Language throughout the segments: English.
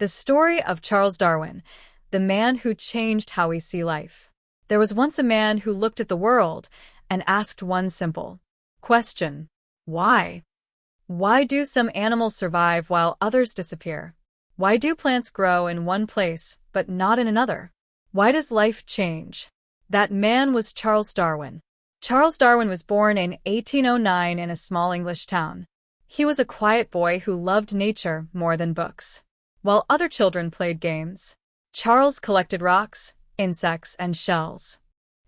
The story of Charles Darwin, the man who changed how we see life. There was once a man who looked at the world and asked one simple question: why? Why do some animals survive while others disappear? Why do plants grow in one place but not in another? Why does life change? That man was Charles Darwin. Charles Darwin was born in 1809 in a small English town. He was a quiet boy who loved nature more than books. While other children played games, Charles collected rocks, insects, and shells.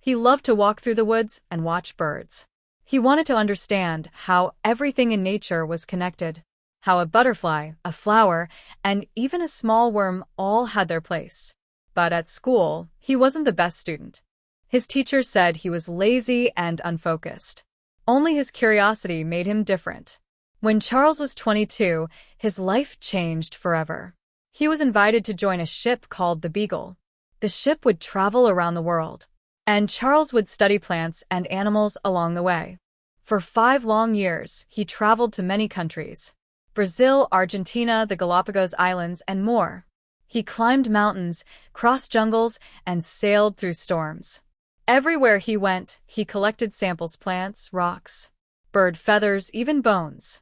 He loved to walk through the woods and watch birds. He wanted to understand how everything in nature was connected, how a butterfly, a flower, and even a small worm all had their place. But at school, he wasn't the best student. His teachers said he was lazy and unfocused. Only his curiosity made him different. When Charles was 22, his life changed forever. He was invited to join a ship called the Beagle. The ship would travel around the world, and Charles would study plants and animals along the way. For 5 long years, he traveled to many countries: Brazil, Argentina, the Galapagos Islands, and more. He climbed mountains, crossed jungles, and sailed through storms. Everywhere he went, he collected samples: plants, rocks, bird feathers, even bones.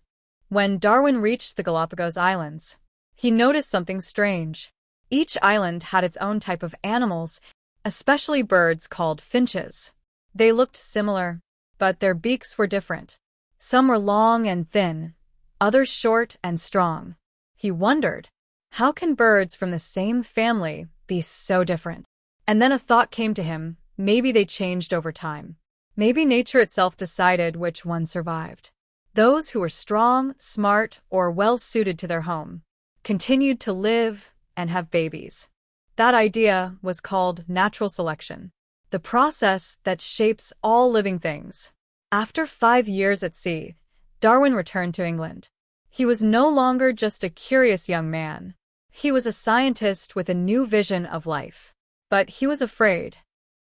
When Darwin reached the Galapagos Islands, he noticed something strange. Each island had its own type of animals, especially birds called finches. They looked similar, but their beaks were different. Some were long and thin, others short and strong. He wondered, how can birds from the same family be so different? And then a thought came to him: maybe they changed over time. Maybe nature itself decided which one survived. Those who were strong, smart, or well-suited to their home continued to live and have babies. That idea was called natural selection, the process that shapes all living things. After 5 years at sea, Darwin returned to England. He was no longer just a curious young man. He was a scientist with a new vision of life. But he was afraid.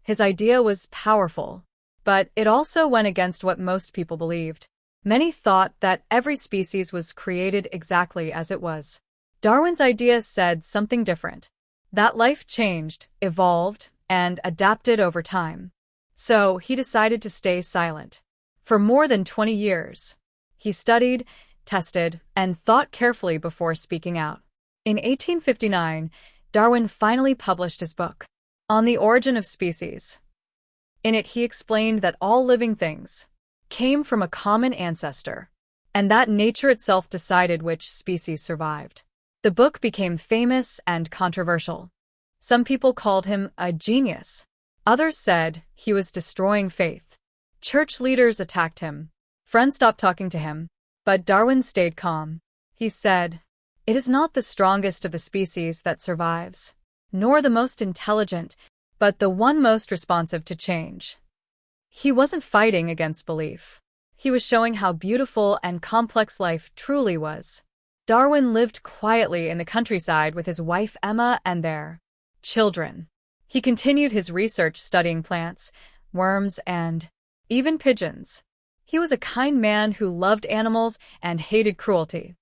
His idea was powerful, but it also went against what most people believed. Many thought that every species was created exactly as it was. Darwin's idea said something different: that life changed, evolved, and adapted over time. So he decided to stay silent. For more than 20 years, he studied, tested, and thought carefully before speaking out. In 1859, Darwin finally published his book, On the Origin of Species. In it, he explained that all living things came from a common ancestor, and that nature itself decided which species survived. The book became famous and controversial. Some people called him a genius. Others said he was destroying faith. Church leaders attacked him. Friends stopped talking to him. But Darwin stayed calm. He said, "It is not the strongest of the species that survives, nor the most intelligent, but the one most responsive to change." He wasn't fighting against belief. He was showing how beautiful and complex life truly was. Darwin lived quietly in the countryside with his wife Emma and their children. He continued his research, studying plants, worms, and even pigeons. He was a kind man who loved animals and hated cruelty.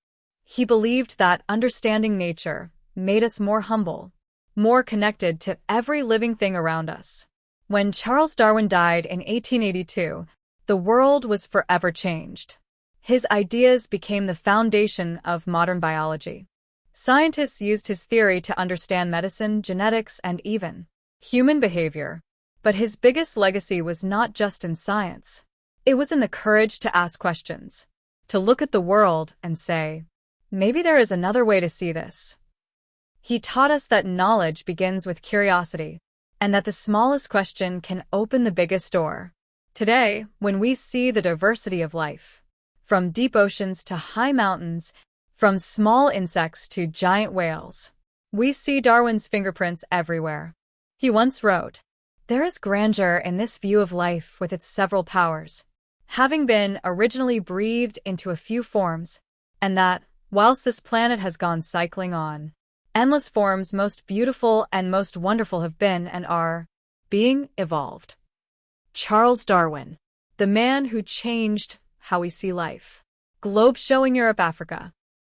He believed that understanding nature made us more humble, more connected to every living thing around us. When Charles Darwin died in 1882, the world was forever changed. His ideas became the foundation of modern biology. Scientists used his theory to understand medicine, genetics, and even human behavior. But his biggest legacy was not just in science. It was in the courage to ask questions, to look at the world and say, maybe there is another way to see this. He taught us that knowledge begins with curiosity, and that the smallest question can open the biggest door. Today, when we see the diversity of life, from deep oceans to high mountains, from small insects to giant whales, we see Darwin's fingerprints everywhere. He once wrote, "There is grandeur in this view of life with its several powers, having been originally breathed into a few forms, and that, whilst this planet has gone cycling on, endless forms most beautiful and most wonderful have been and are being evolved." Charles Darwin, the man who changed how we see life. Globe showing Europe, Africa.